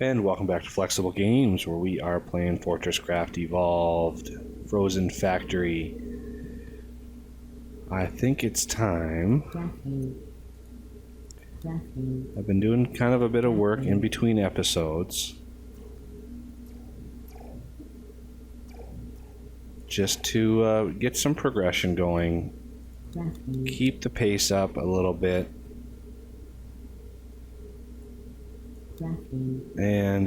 And welcome back to Flexible Games, where we are playing FortressCraft Evolved Frozen Factory. I think it's time. I've been doing kind of a bit of work in between episodes, just to get some progression going, keep the pace up a little bit. And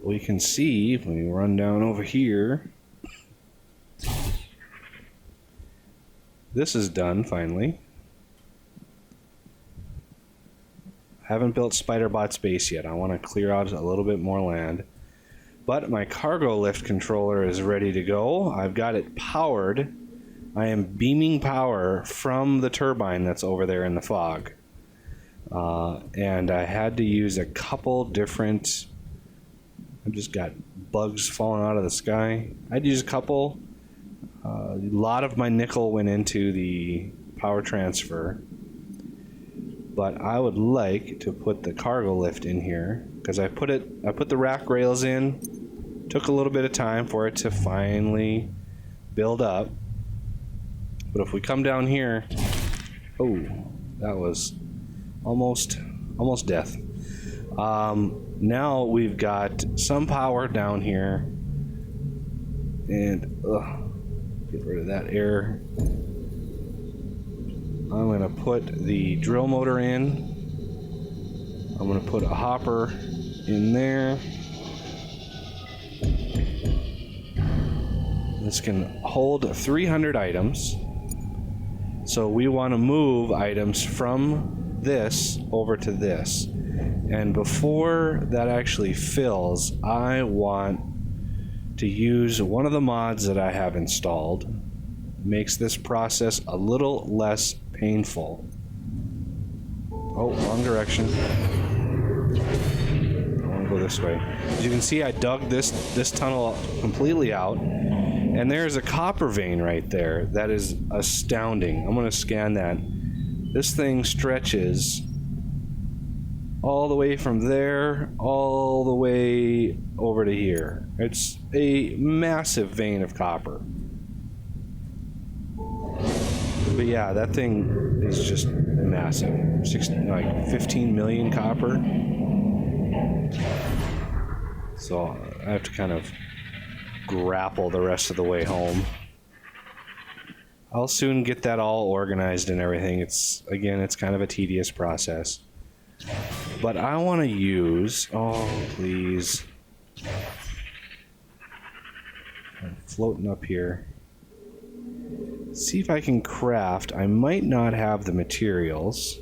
we can see, when we run down over here, this is done finally. Haven't built Spiderbot Space yet. I want to clear out a little bit more land. But my cargo lift controller is ready to go. I've got it powered. I am beaming power from the turbine that's over there in the fog. And I had to use a couple different... I've just got bugs falling out of the sky. I had to use a couple. A lot of my nickel went into the power transfer. But I would like to put the cargo lift in here, because I put the rack rails in. Took a little bit of time for it to finally build up. But if we come down here... Oh, that was... almost death. Now we've got some power down here, and get rid of that air. I'm going to put the drill motor in. I'm going to put a hopper in there. This can hold 300 items. So we want to move items from this over to this, and before that actually fills, I want to use one of the mods that I have installed. Makes this process a little less painful. Oh, wrong direction. I want to go this way. As you can see, I dug this tunnel completely out, and there's a copper vein right there. That is astounding. I'm going to scan that. This thing stretches all the way from there, all the way over to here. It's a massive vein of copper. But yeah, that thing is just massive. Like 15 million copper. So I have to kind of grapple the rest of the way home. I'll soon get that all organized and everything. It's kind of a tedious process. But I want to use... Oh, please. I'm floating up here. See if I can craft. I might not have the materials.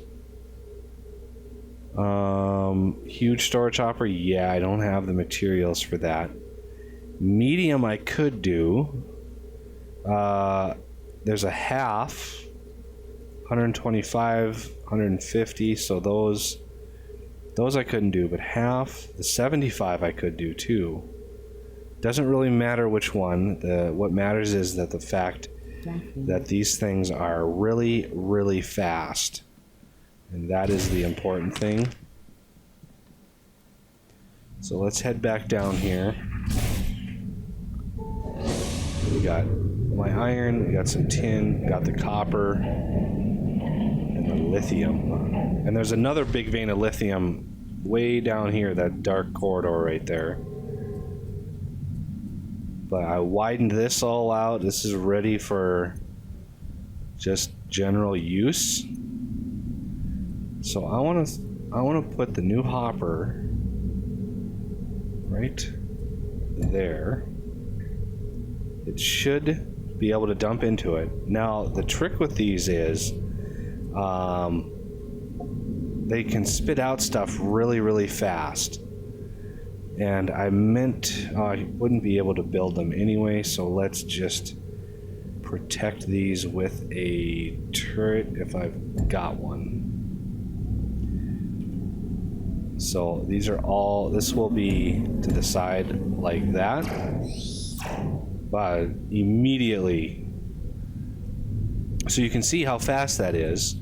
Huge storage hopper. Yeah, I don't have the materials for that. Medium I could do. There's a half, 125, 150, so those I couldn't do, but half, the 75 I could do too. Doesn't really matter which one. What matters is that the fact that these things are really, really fast. And that is the important thing. So let's head back down here. We got my iron, we got some tin, got the copper, and the lithium. And there's another big vein of lithium way down here, that dark corridor right there. But I widened this all out. This is ready for just general use. So I want to put the new hopper right there. It should be able to dump into it. Now the trick with these is they can spit out stuff really, really fast. And I meant I wouldn't be able to build them anyway, so let's just protect these with a turret if I've got one. So these are all, this will be to the side like that. But immediately, so you can see how fast that is.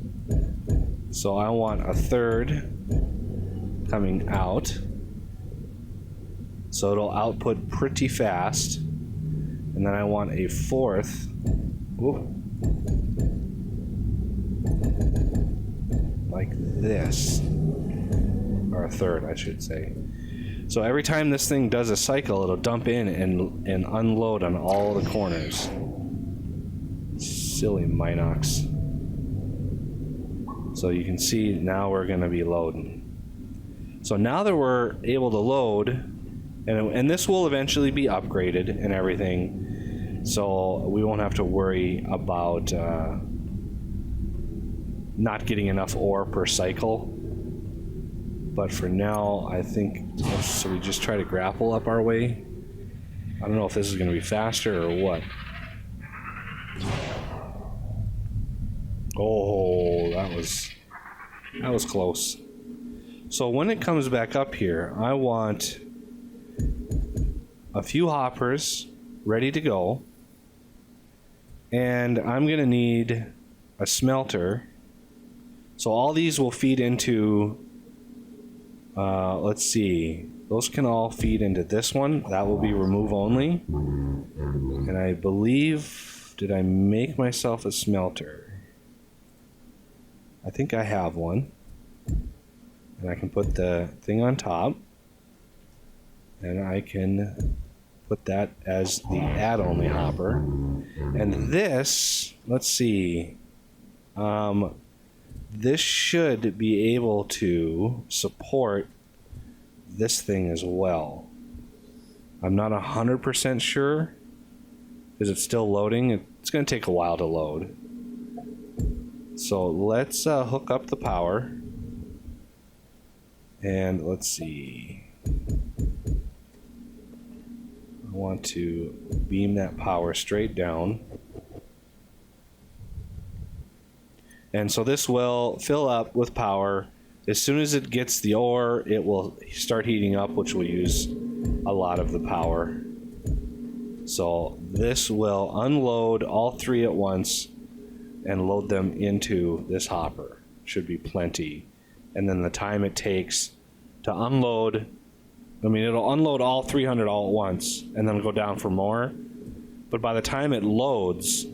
So I want a third coming out. so it'll output pretty fast. And then I want a fourth. Whoop, like this, or a third, I should say. So every time this thing does a cycle, it'll dump in and unload on all the corners. Silly Minox. So you can see now we're going to be loading. So now that we're able to load, and this will eventually be upgraded and everything, so we won't have to worry about not getting enough ore per cycle. But for now, I think, so we just try to grapple up our way. I don't know if this is going to be faster or what. Oh, that was close. So when it comes back up here, I want a few hoppers ready to go. And I'm going to need a smelter. So all these will feed into, let's see, those can all feed into this one. That will be remove only. And I believe, did I make myself a smelter? I think I have one. And I can put the thing on top. And I can put that as the add only hopper. And this, let's see, this should be able to support this thing as well. I'm not 100% sure because it's still loading. It's going to take a while to load. So let's hook up the power. And let's see. I want to beam that power straight down. And so this will fill up with power. As soon as it gets the ore, it will start heating up, which will use a lot of the power. So this will unload all three at once and load them into this hopper. Should be plenty. And then the time it takes to unload, I mean, it'll unload all 300 all at once and then go down for more. But by the time it loads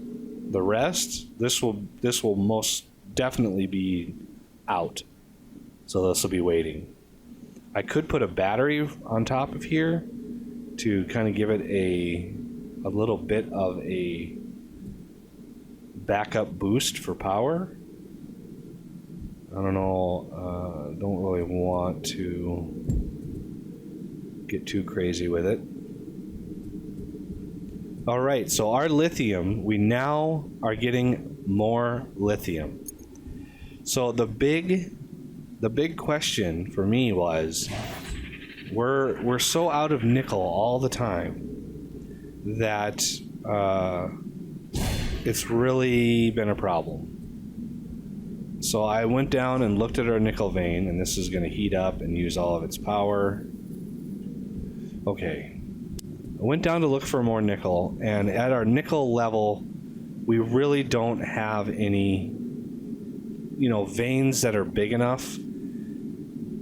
the rest, this will most definitely be out. So this will be waiting. I could put a battery on top of here to kind of give it a little bit of a backup boost for power. I don't know, don't really want to get too crazy with it. All right, so our lithium, we now are getting more lithium. So the big question for me was, we're so out of nickel all the time that it's really been a problem. So I went down and looked at our nickel vein, and this is going to heat up and use all of its power. Okay. I went down to look for more nickel, and at our nickel level, we really don't have any, veins that are big enough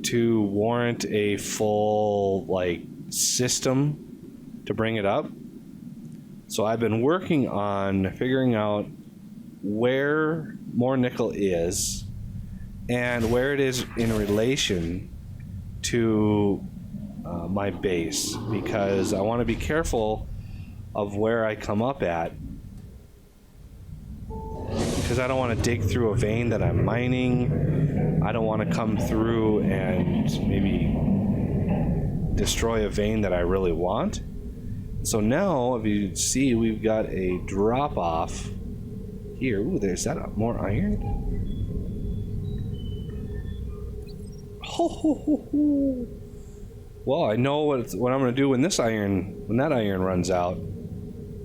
to warrant a full, system to bring it up. So I've been working on figuring out where more nickel is and where it is in relation to my base, because I want to be careful of where I come up at, because I don't want to dig through a vein that I'm mining. I don't want to come through and maybe destroy a vein that I really want. So now, if you see, we've got a drop off here. Ooh, there's that more iron. Ho, ho, ho, ho. Well, I know what I'm going to do when that iron runs out.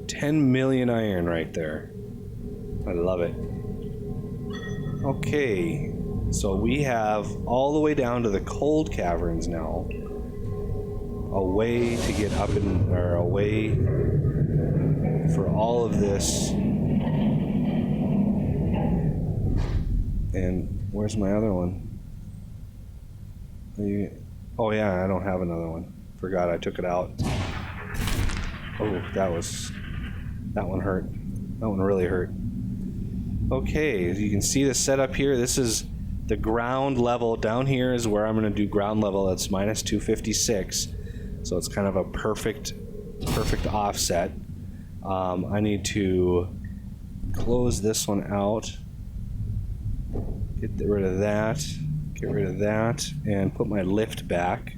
10 million iron right there. I love it. Okay, so we have all the way down to the cold caverns now. A way to get up or a way for all of this. And where's my other one? Oh yeah, I don't have another one. Forgot I took it out. Oh, that one hurt. That one really hurt. Okay, as you can see the setup here, this is the ground level. Down here is where I'm going to do ground level. That's minus 256. So it's kind of a perfect offset. I need to close this one out. Get rid of that. Get rid of that. And put my lift back.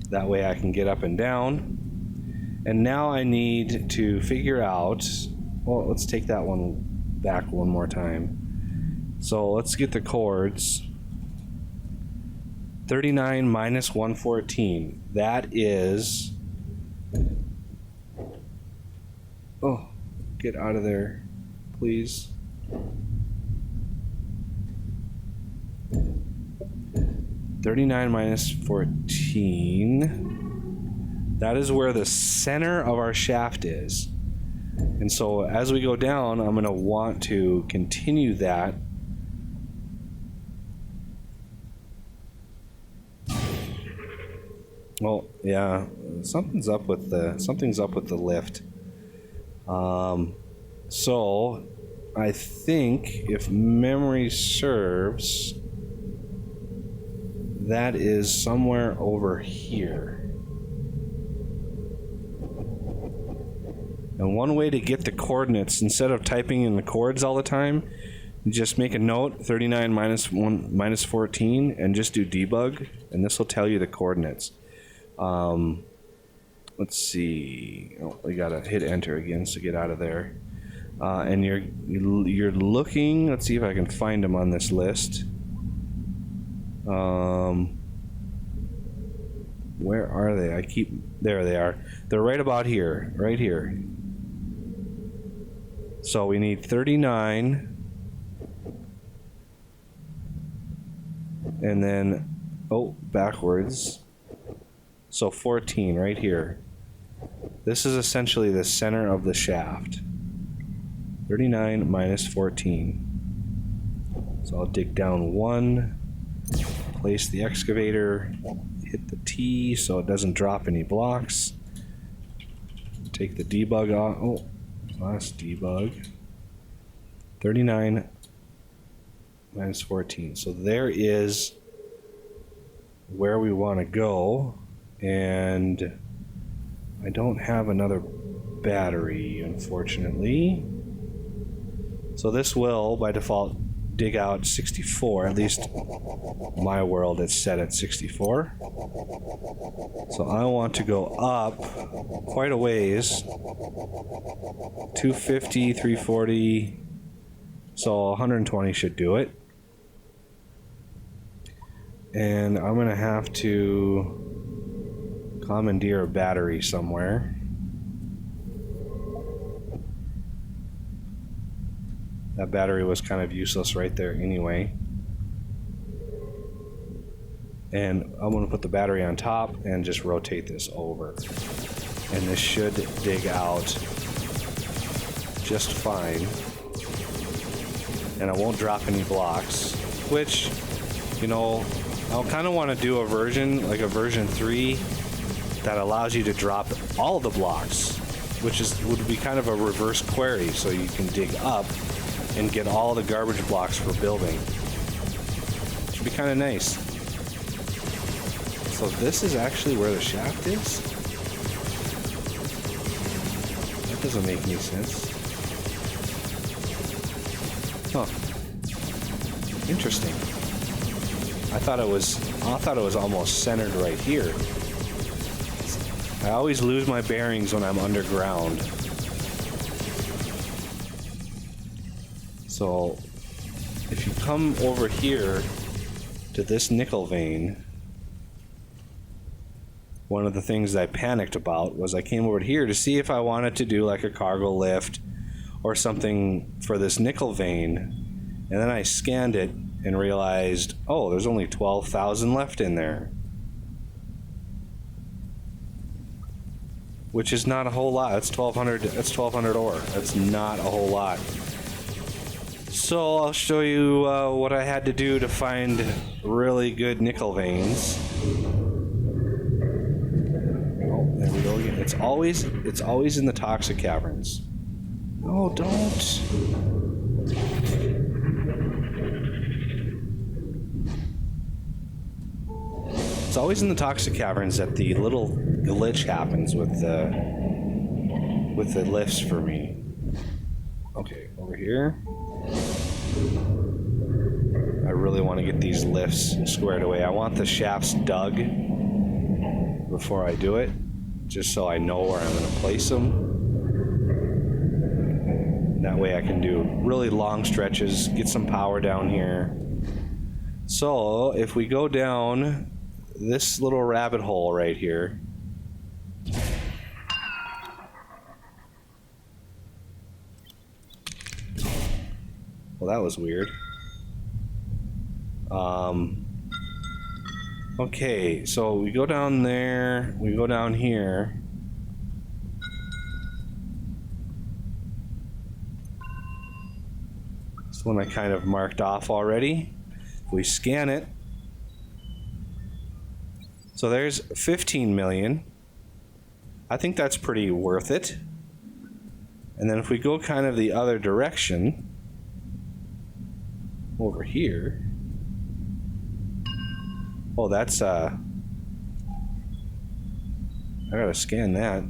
That way I can get up and down. And now I need to figure out... Well, let's take that one back one more time. So let's get the chords. 39 minus 114. That is... Oh, get out of there, please. $39 minus 14. That is where the center of our shaft is. And so as we go down, I'm going to want to continue that. Well, yeah, something's up with the lift. So I think if memory serves, that is somewhere over here. And one way to get the coordinates, instead of typing in the chords all the time, you just make a note, 39 minus 14, and just do debug, and this will tell you the coordinates. Let's see. Oh, we gotta hit enter again to get out of there. And you're looking. Let's see if I can find them on this list. Where are they? There they are. They're right about here, right here. So we need 39, and then backwards. So 14 right here. This is essentially the center of the shaft. 39 minus 14. So I'll dig down one, place the excavator, hit the T so it doesn't drop any blocks. Take the debug off. Oh, last debug. 39 minus 14. So there is where we want to go. And I don't have another battery, unfortunately. So this will, by default, dig out 64. At least my world is set at 64. So I want to go up quite a ways. 250, 340. So 120 should do it. And I'm going to have to commandeer a battery somewhere. That battery was kind of useless right there anyway. And I'm going to put the battery on top and just rotate this over. And this should dig out just fine. And I won't drop any blocks, which, you know, I'll kind of want to do a version, like a version 3, that allows you to drop all the blocks, which would be kind of a reverse query, so you can dig up and get all the garbage blocks for building. Should be kind of nice. So this is actually where the shaft is? That doesn't make any sense. Huh. Interesting. I thought it was almost centered right here. I always lose my bearings when I'm underground. So if you come over here to this nickel vein, one of the things I panicked about was I came over here to see if I wanted to do like a cargo lift or something for this nickel vein, and then I scanned it and realized, oh, there's only 12,000 left in there. Which is not a whole lot. That's 1,200 ore. That's not a whole lot. So I'll show you what I had to do to find really good nickel veins. It's always in the toxic caverns. No, don't. It's always in the toxic caverns that the little glitch happens with the lifts for me. Okay, over here. I really want to get these lifts squared away. I want the shafts dug before I do it, just so I know where I'm going to place them. That way I can do really long stretches, get some power down here. So if we go down this little rabbit hole right here, well, that was weird. Okay, so we go down there, we go down here. This one I kind of marked off already. If we scan it, so there's 15 million. I think that's pretty worth it. And then if we go kind of the other direction, over here. Oh, that's I gotta scan that.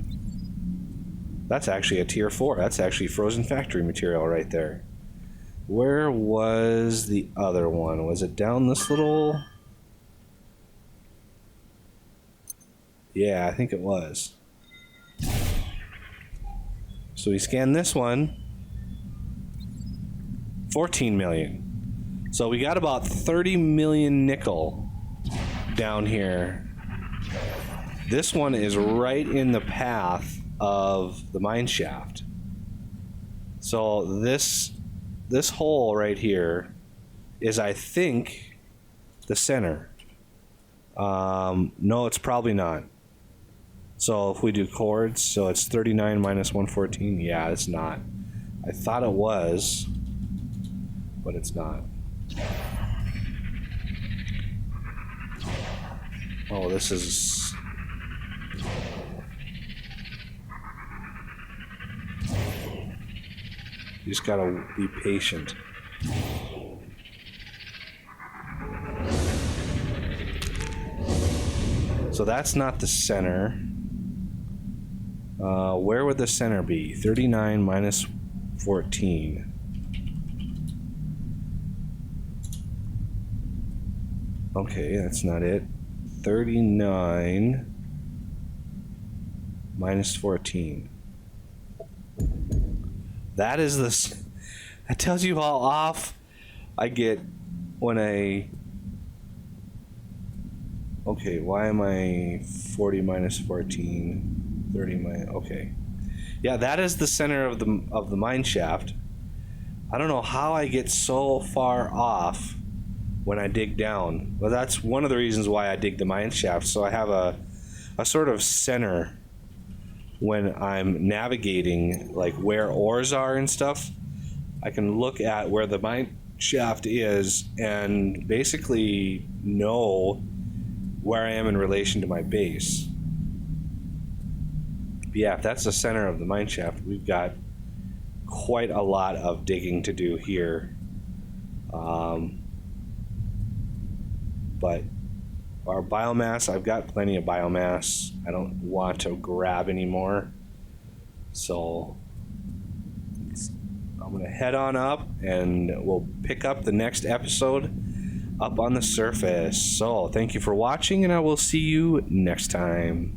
That's actually a tier 4. That's actually frozen factory material right there. Where was the other one? Was it down this little? Yeah, I think it was. So we scan this one. 14 million. So we got about 30 million nickel down here. This one is right in the path of the mine shaft. So this hole right here is, I think, the center. No, it's probably not. So if we do chords, so it's 39 minus 114. Yeah, it's not. I thought it was, but it's not. Oh, this is... You just gotta be patient. So that's not the center. Where would the center be? 39 minus 14. Okay, that's not it. 39 minus 14. That is this. That tells you how off I get when I... Okay, why am I 40 minus 14? 30 minus... Okay. Yeah, that is the center of the mine shaft. I don't know how I get so far off when I dig down. Well, that's one of the reasons why I dig the mine shaft, so I have a sort of center when I'm navigating, like where ores are and stuff. I can look at where the mine shaft is and basically know where I am in relation to my base. But yeah, if that's the center of the mine shaft, we've got quite a lot of digging to do here. But our biomass, I've got plenty of biomass. I don't want to grab anymore. So I'm going to head on up and we'll pick up the next episode up on the surface. So thank you for watching, and I will see you next time.